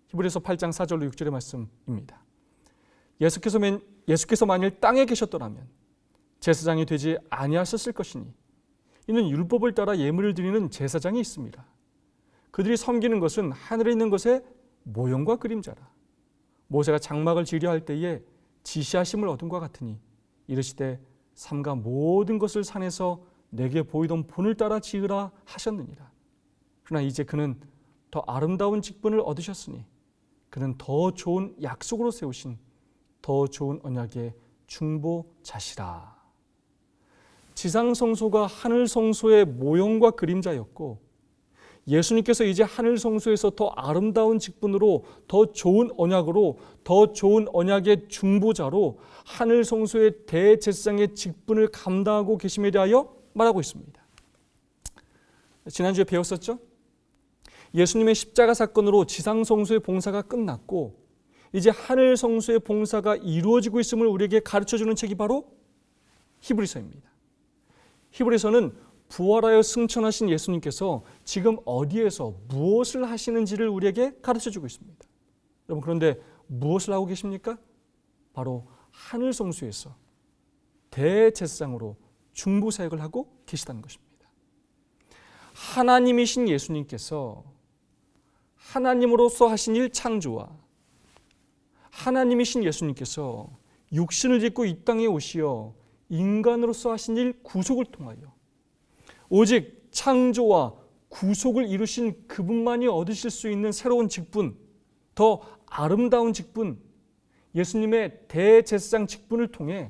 히브리서 8장 4절로 6절의 말씀입니다. 예수께서 만일 땅에 계셨더라면 제사장이 되지 아니하셨을 것이니 이는 율법을 따라 예물을 드리는 제사장이 있습니다. 그들이 섬기는 것은 하늘에 있는 것의 모형과 그림자라. 모세가 장막을 지으려 할 때에 지시하심을 얻은과 같으니 이르시되 삼가 모든 것을 산에서 내게 보이던 본을 따라 지으라 하셨느니라. 그러나 이제 그는 더 아름다운 직분을 얻으셨으니 그는 더 좋은 약속으로 세우신 더 좋은 언약의 중보자시라. 지상성소가 하늘성소의 모형과 그림자였고 예수님께서 이제 하늘성소에서 더 아름다운 직분으로 더 좋은 언약으로 더 좋은 언약의 중보자로 하늘성소의 대제사장의 직분을 감당하고 계심에 대하여 말하고 있습니다. 지난주에 배웠었죠? 예수님의 십자가 사건으로 지상 성소의 봉사가 끝났고 이제 하늘 성소의 봉사가 이루어지고 있음을 우리에게 가르쳐주는 책이 바로 히브리서입니다. 히브리서는 부활하여 승천하신 예수님께서 지금 어디에서 무엇을 하시는지를 우리에게 가르쳐주고 있습니다. 여러분, 그런데 무엇을 하고 계십니까? 바로 하늘 성소에서 대제사장으로 중보 사역을 하고 계시다는 것입니다. 하나님이신 예수님께서 하나님으로서 하신 일 창조와 하나님이신 예수님께서 육신을 입고 이 땅에 오시어 인간으로서 하신 일 구속을 통하여 오직 창조와 구속을 이루신 그분만이 얻으실 수 있는 새로운 직분, 더 아름다운 직분, 예수님의 대제사장 직분을 통해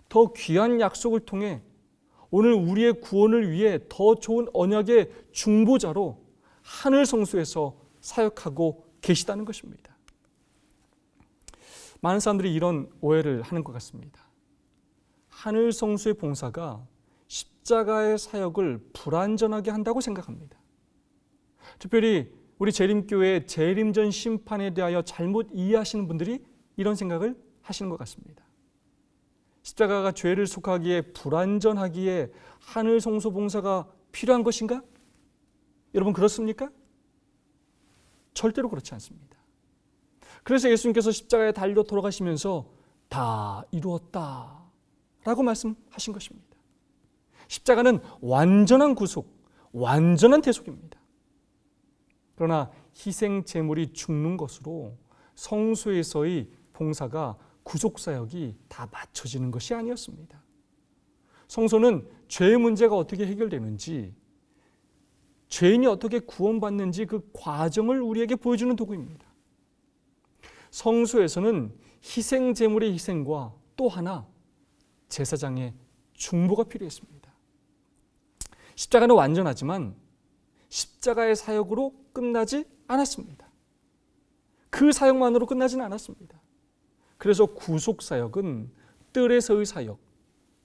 더 귀한 약속을 통해 오늘 우리의 구원을 위해 더 좋은 언약의 중보자로 하늘 성소에서 사역하고 계시다는 것입니다. 많은 사람들이 이런 오해를 하는 것 같습니다. 하늘 성소의 봉사가 십자가의 사역을 불완전하게 한다고 생각합니다. 특별히 우리 재림교회 재림전 심판에 대하여 잘못 이해하시는 분들이 이런 생각을 하시는 것 같습니다. 십자가가 죄를 속하기에 불완전하기에 하늘 성소 봉사가 필요한 것인가? 여러분, 그렇습니까? 절대로 그렇지 않습니다. 그래서 예수님께서 십자가에 달려 돌아가시면서 다 이루었다 라고 말씀하신 것입니다. 십자가는 완전한 구속, 완전한 대속입니다. 그러나 희생 제물이 죽는 것으로 성소에서의 봉사가 구속사역이 다 맞춰지는 것이 아니었습니다. 성소는 죄의 문제가 어떻게 해결되는지, 죄인이 어떻게 구원받는지 그 과정을 우리에게 보여주는 도구입니다. 성소에서는 희생 제물의 희생과 또 하나 제사장의 중보가 필요했습니다. 십자가는 완전하지만 십자가의 사역으로 끝나지 않았습니다. 그 사역만으로 끝나지는 않았습니다. 그래서 구속사역은 뜰에서의 사역,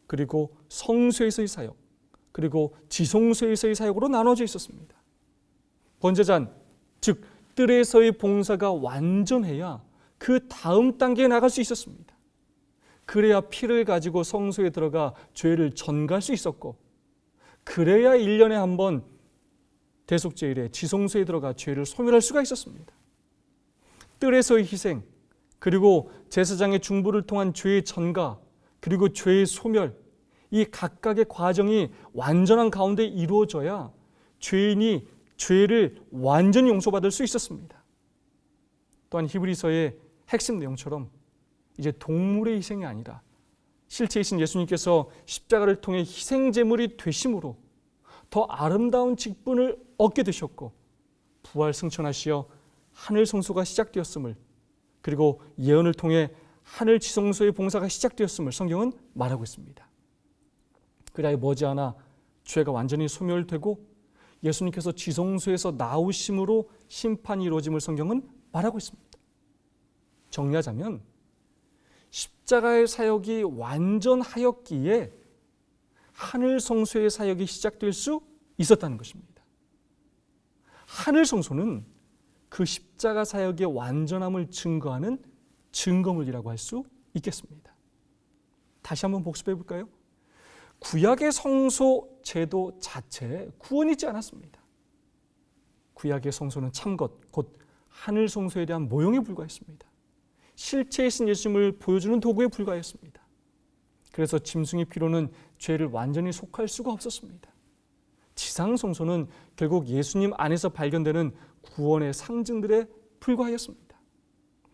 그리고 성소에서의 사역, 그리고 지성소에서의 사역으로 나눠져 있었습니다. 번제잔, 즉 뜰에서의 봉사가 완전해야 그 다음 단계에 나갈 수 있었습니다. 그래야 피를 가지고 성소에 들어가 죄를 전갈 수 있었고, 그래야 1년에 한 번 대속제일에 지성소에 들어가 죄를 소멸할 수가 있었습니다. 뜰에서의 희생, 그리고 제사장의 중보를 통한 죄의 전가, 그리고 죄의 소멸, 이 각각의 과정이 완전한 가운데 이루어져야 죄인이 죄를 완전히 용서받을 수 있었습니다. 또한 히브리서의 핵심 내용처럼 이제 동물의 희생이 아니라 실체이신 예수님께서 십자가를 통해 희생제물이 되심으로 더 아름다운 직분을 얻게 되셨고, 부활 승천하시어 하늘 성소가 시작되었음을, 그리고 예언을 통해 하늘 지성소의 봉사가 시작되었음을 성경은 말하고 있습니다. 그리하여 머지않아 죄가 완전히 소멸되고 예수님께서 지성소에서 나오심으로 심판이 이루어짐을 성경은 말하고 있습니다. 정리하자면 십자가의 사역이 완전하였기에 하늘 성소의 사역이 시작될 수 있었다는 것입니다. 하늘 성소는 그 십자가 사역의 완전함을 증거하는 증거물이라고 할 수 있겠습니다. 다시 한번 복습해 볼까요? 구약의 성소 제도 자체에 구원이 있지 않았습니다. 구약의 성소는 참것, 곧 하늘 성소에 대한 모형에 불과했습니다. 실체이신 예수님을 보여주는 도구에 불과했습니다. 그래서 짐승의 피로는 죄를 완전히 속할 수가 없었습니다. 지상 성소는 결국 예수님 안에서 발견되는 구원의 상징들에 불과하였습니다.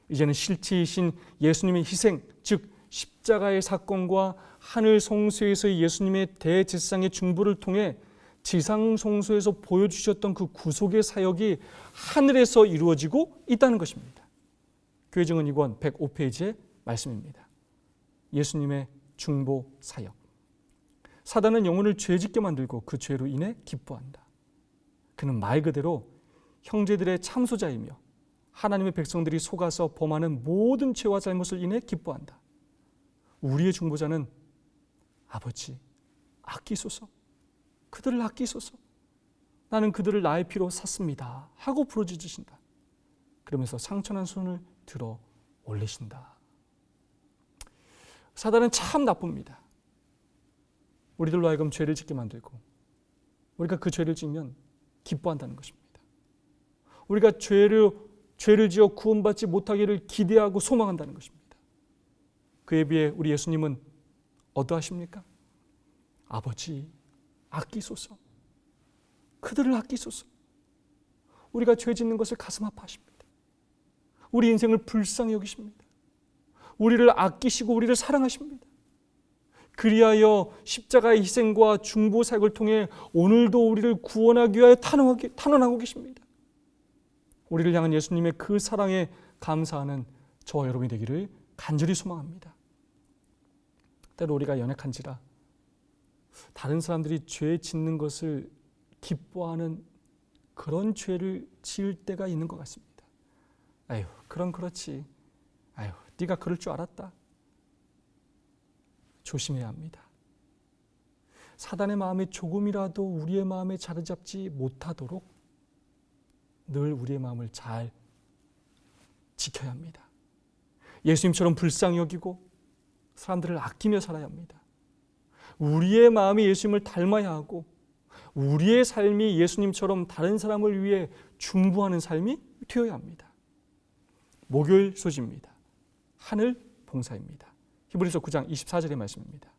이제는 실체이신 예수님의 희생, 즉 십자가의 사건과 하늘 성소에서의 예수님의 대제사장의 중보를 통해 지상 성소에서 보여주셨던 그 구속의 사역이 하늘에서 이루어지고 있다는 것입니다. 교회 증언 2권 105페이지의 말씀입니다. 예수님의 중보 사역. 사단은 영혼을 죄짓게 만들고 그 죄로 인해 기뻐한다. 그는 말 그대로 형제들의 참소자이며 하나님의 백성들이 속아서 범하는 모든 죄와 잘못을 인해 기뻐한다. 우리의 중보자는 아버지, 아끼소서, 그들을 아끼소서, 나는 그들을 나의 피로 샀습니다 하고 부르짖으신다. 그러면서 상처난 손을 들어 올리신다. 사단은 참 나쁩니다. 우리들로 하여금 죄를 짓게 만들고 우리가 그 죄를 짓면 기뻐한다는 것입니다. 우리가 죄를 지어 구원받지 못하기를 기대하고 소망한다는 것입니다. 그에 비해 우리 예수님은 어떠하십니까? 아버지, 아끼소서. 그들을 아끼소서. 우리가 죄 짓는 것을 가슴 아파하십니다. 우리 인생을 불쌍히 여기십니다. 우리를 아끼시고 우리를 사랑하십니다. 그리하여 십자가의 희생과 중보 사역을 통해 오늘도 우리를 구원하기 위하여 탄원하고 계십니다. 우리를 향한 예수님의 그 사랑에 감사하는 저와 여러분이 되기를 간절히 소망합니다. 때로 우리가 연약한지라 다른 사람들이 죄 짓는 것을 기뻐하는 그런 죄를 지을 때가 있는 것 같습니다. 아유, 그렇지. 아유, 네가 그럴 줄 알았다. 조심해야 합니다. 사단의 마음이 조금이라도 우리의 마음에 자리 잡지 못하도록 늘 우리의 마음을 잘 지켜야 합니다. 예수님처럼 불쌍히 여기고 사람들을 아끼며 살아야 합니다. 우리의 마음이 예수님을 닮아야 하고 우리의 삶이 예수님처럼 다른 사람을 위해 중보하는 삶이 되어야 합니다. 목요일 소식입니다. 하늘 봉사입니다. 히브리서 9장 24절의 말씀입니다.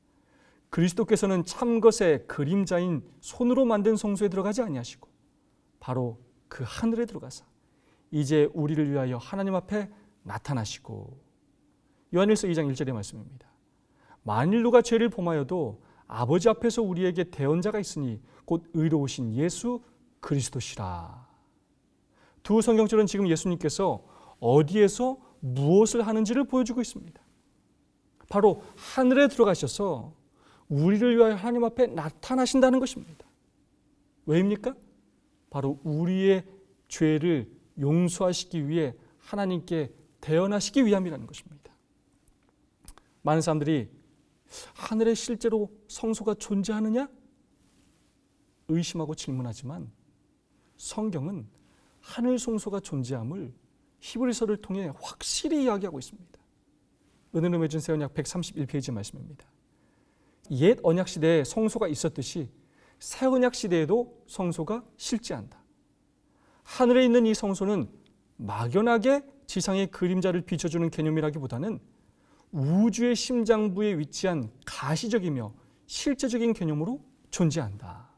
그리스도께서는 참것의 그림자인 손으로 만든 성소에 들어가지 아니하시고 바로 그 하늘에 들어가사 이제 우리를 위하여 하나님 앞에 나타나시고. 요한일서 2장 1절의 말씀입니다. 만일 누가 죄를 범하여도 아버지 앞에서 우리에게 대언자가 있으니 곧 의로우신 예수 그리스도시라. 두 성경절은 지금 예수님께서 어디에서 무엇을 하는지를 보여주고 있습니다. 바로 하늘에 들어가셔서 우리를 위하여 하나님 앞에 나타나신다는 것입니다. 왜입니까? 바로 우리의 죄를 용서하시기 위해 하나님께 대언하시기 위함이라는 것입니다. 많은 사람들이 하늘에 실제로 성소가 존재하느냐? 의심하고 질문하지만 성경은 하늘 성소가 존재함을 히브리서를 통해 확실히 이야기하고 있습니다. 은혜로 맺은 새 언약 131페이지 말씀입니다. 옛 언약 시대에 성소가 있었듯이 새 언약 시대에도 성소가 실제한다. 하늘에 있는 이 성소는 막연하게 지상의 그림자를 비춰주는 개념이라기보다는 우주의 심장부에 위치한 가시적이며 실제적인 개념으로 존재한다.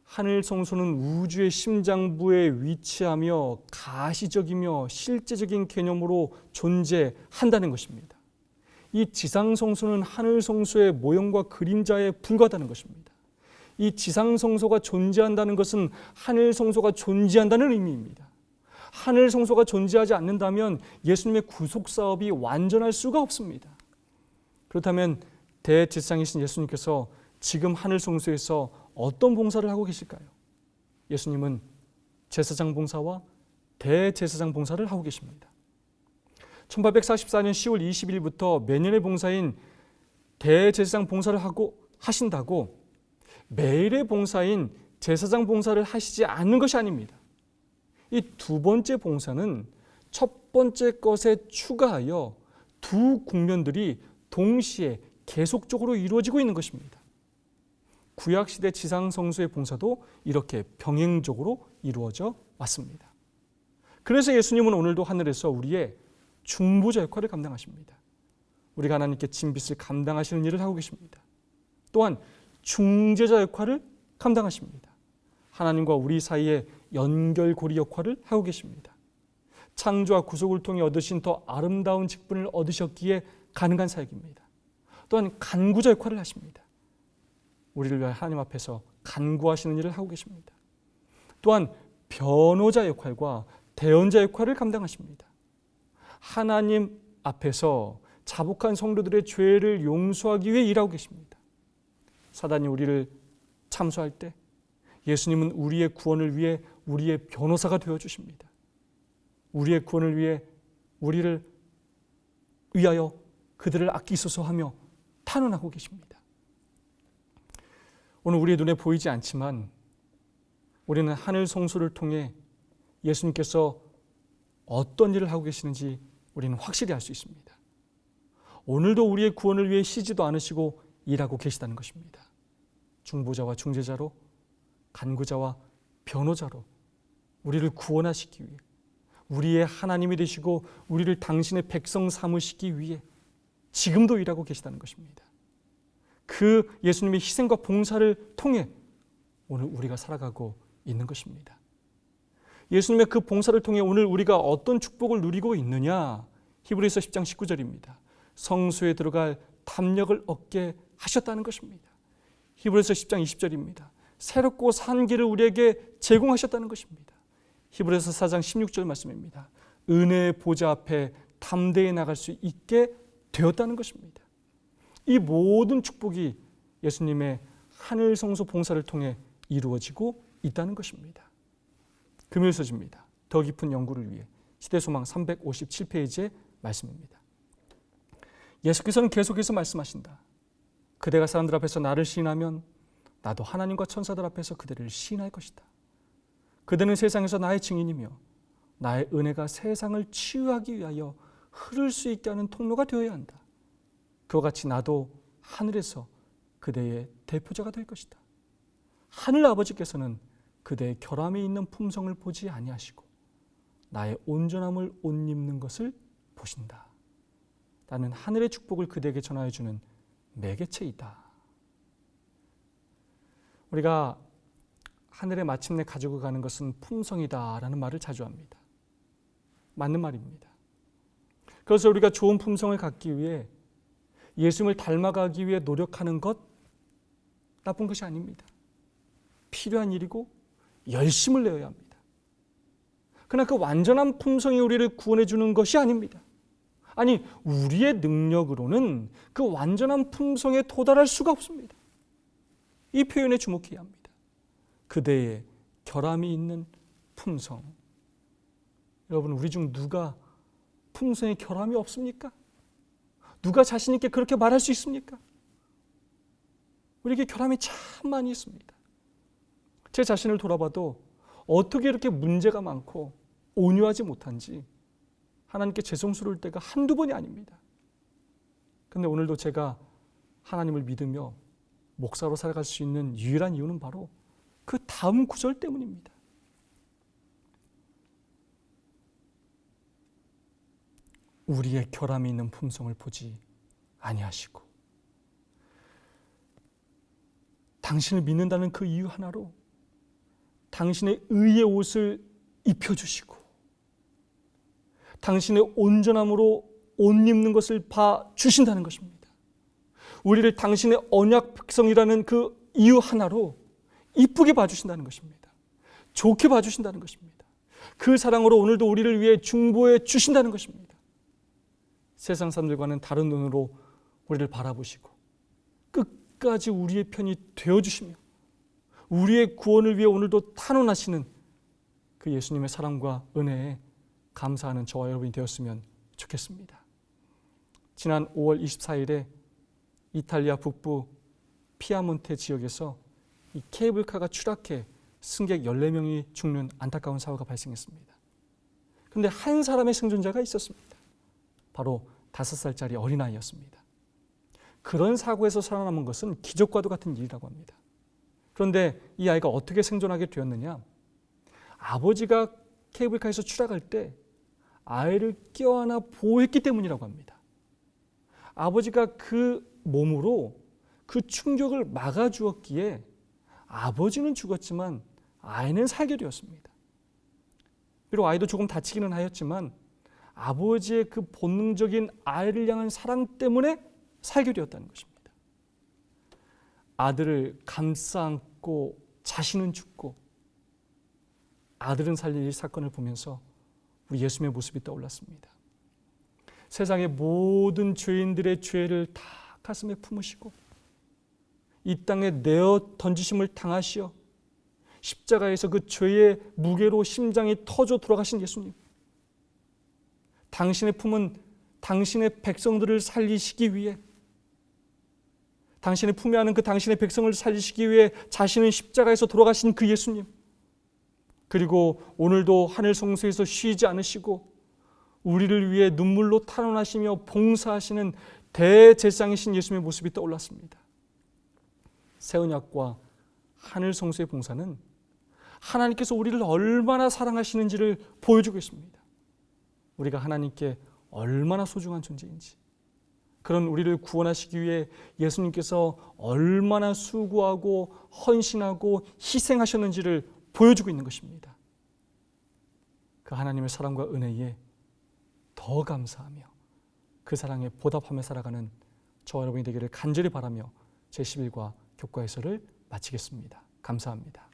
하늘 성소는 우주의 심장부에 위치하며 가시적이며 실제적인 개념으로 존재한다는 것입니다. 이 지상 성소는 하늘 성소의 모형과 그림자에 불과하다는 것입니다. 이 지상 성소가 존재한다는 것은 하늘 성소가 존재한다는 의미입니다. 하늘 성소가 존재하지 않는다면 예수님의 구속 사업이 완전할 수가 없습니다. 그렇다면 대제사장이신 예수님께서 지금 하늘 성소에서 어떤 봉사를 하고 계실까요? 예수님은 제사장 봉사와 대제사장 봉사를 하고 계십니다. 1844년 10월 20일부터 매년의 봉사인 대제사장 봉사를 하신다고 매일의 봉사인 제사장 봉사를 하시지 않는 것이 아닙니다. 이 두 번째 봉사는 첫 번째 것에 추가하여 두 국면들이 동시에 계속적으로 이루어지고 있는 것입니다. 구약시대 지상성소의 봉사도 이렇게 병행적으로 이루어져 왔습니다. 그래서 예수님은 오늘도 하늘에서 우리의 중보자 역할을 감당하십니다. 우리가 하나님께 진빚을 감당하시는 일을 하고 계십니다. 또한 중재자 역할을 감당하십니다. 하나님과 우리 사이의 연결고리 역할을 하고 계십니다. 창조와 구속을 통해 얻으신 더 아름다운 직분을 얻으셨기에 가능한 사역입니다. 또한 간구자 역할을 하십니다. 우리를 위해 하나님 앞에서 간구하시는 일을 하고 계십니다. 또한 변호자 역할과 대언자 역할을 감당하십니다. 하나님 앞에서 자복한 성도들의 죄를 용서하기 위해 일하고 계십니다. 사단이 우리를 참소할 때 예수님은 우리의 구원을 위해 우리의 변호사가 되어주십니다. 우리의 구원을 위해 우리를 위하여 그들을 아끼소서 하며 탄원하고 계십니다. 오늘 우리의 눈에 보이지 않지만 우리는 하늘 성소를 통해 예수님께서 어떤 일을 하고 계시는지 우리는 확실히 알 수 있습니다. 오늘도 우리의 구원을 위해 쉬지도 않으시고 일하고 계시다는 것입니다. 중보자와 중재자로, 간구자와 변호자로 우리를 구원하시기 위해, 우리의 하나님이 되시고 우리를 당신의 백성 삼으시기 위해 지금도 일하고 계시다는 것입니다. 그 예수님의 희생과 봉사를 통해 오늘 우리가 살아가고 있는 것입니다. 예수님의 그 봉사를 통해 오늘 우리가 어떤 축복을 누리고 있느냐? 히브리서 10장 19절입니다. 성소에 들어갈 담력을 얻게 하셨다는 것입니다. 히브리서 10장 20절입니다. 새롭고 산 길을 우리에게 제공하셨다는 것입니다. 히브리서 4장 16절 말씀입니다. 은혜의 보좌 앞에 담대히 나갈 수 있게 되었다는 것입니다. 이 모든 축복이 예수님의 하늘 성소 봉사를 통해 이루어지고 있다는 것입니다. 금요일서지입니다. 더 깊은 연구를 위해 시대소망 357페이지의 말씀입니다. 예수께서는 계속해서 말씀하신다. 그대가 사람들 앞에서 나를 시인하면 나도 하나님과 천사들 앞에서 그대를 시인할 것이다. 그대는 세상에서 나의 증인이며 나의 은혜가 세상을 치유하기 위하여 흐를 수 있게 하는 통로가 되어야 한다. 그와 같이 나도 하늘에서 그대의 대표자가 될 것이다. 하늘 아버지께서는 그대의 결함이 있는 품성을 보지 아니하시고 나의 온전함을 옷 입는 것을 보신다. 나는 하늘의 축복을 그대에게 전하여 주는 매개체이다. 우리가 하늘에 마침내 가지고 가는 것은 품성이다라는 말을 자주 합니다. 맞는 말입니다. 그래서 우리가 좋은 품성을 갖기 위해 예수님을 닮아가기 위해 노력하는 것 나쁜 것이 아닙니다. 필요한 일이고 열심을 내어야 합니다. 그러나 그 완전한 품성이 우리를 구원해 주는 것이 아닙니다. 아니, 우리의 능력으로는 그 완전한 품성에 도달할 수가 없습니다. 이 표현에 주목해야 합니다. 그대의 결함이 있는 품성. 여러분, 우리 중 누가 품성에 결함이 없습니까? 누가 자신 있게 그렇게 말할 수 있습니까? 우리에게 결함이 참 많이 있습니다. 제 자신을 돌아봐도 어떻게 이렇게 문제가 많고 온유하지 못한지 하나님께 죄송스러울 때가 한두 번이 아닙니다. 그런데 오늘도 제가 하나님을 믿으며 목사로 살아갈 수 있는 유일한 이유는 바로 그 다음 구절 때문입니다. 우리의 결함이 있는 품성을 보지 아니하시고, 당신을 믿는다는 그 이유 하나로 당신의 의의 옷을 입혀주시고 당신의 온전함으로 옷 입는 것을 봐주신다는 것입니다. 우리를 당신의 언약 백성이라는 그 이유 하나로 이쁘게 봐주신다는 것입니다. 좋게 봐주신다는 것입니다. 그 사랑으로 오늘도 우리를 위해 중보해 주신다는 것입니다. 세상 사람들과는 다른 눈으로 우리를 바라보시고 끝까지 우리의 편이 되어주시며 우리의 구원을 위해 오늘도 탄원하시는 그 예수님의 사랑과 은혜에 감사하는 저와 여러분이 되었으면 좋겠습니다. 지난 5월 24일에 이탈리아 북부 피아몬테 지역에서 이 케이블카가 추락해 승객 14명이 죽는 안타까운 사고가 발생했습니다. 그런데 한 사람의 생존자가 있었습니다. 바로 5살짜리 어린아이였습니다. 그런 사고에서 살아남은 것은 기적과도 같은 일이라고 합니다. 그런데 이 아이가 어떻게 생존하게 되었느냐? 아버지가 케이블카에서 추락할 때 아이를 껴안아 보호했기 때문이라고 합니다. 아버지가 그 몸으로 그 충격을 막아주었기에 아버지는 죽었지만 아이는 살게 되었습니다. 비록 아이도 조금 다치기는 하였지만 아버지의 그 본능적인 아이를 향한 사랑 때문에 살게 되었다는 것입니다. 아들을 감싸 안고 자신은 죽고 아들은 살릴 이 사건을 보면서 우리 예수님의 모습이 떠올랐습니다. 세상의 모든 죄인들의 죄를 다 가슴에 품으시고 이 땅에 내어 던지심을 당하시어 십자가에서 그 죄의 무게로 심장이 터져 돌아가신 예수님, 당신의 품은 당신의 백성들을 살리시기 위해, 당신의 품에 안은 그 당신의 백성을 살리시기 위해 자신은 십자가에서 돌아가신 그 예수님, 그리고 오늘도 하늘 성소에서 쉬지 않으시고 우리를 위해 눈물로 탄원하시며 봉사하시는 대제사장이신 예수님의 모습이 떠올랐습니다. 새 언약과 하늘 성소의 봉사는 하나님께서 우리를 얼마나 사랑하시는지를 보여주고 있습니다. 우리가 하나님께 얼마나 소중한 존재인지, 그런 우리를 구원하시기 위해 예수님께서 얼마나 수고하고 헌신하고 희생하셨는지를 보여주고 있는 것입니다. 그 하나님의 사랑과 은혜에 더 감사하며 그 사랑에 보답하며 살아가는 저와 여러분이 되기를 간절히 바라며 제11과 교과 해설을 마치겠습니다. 감사합니다.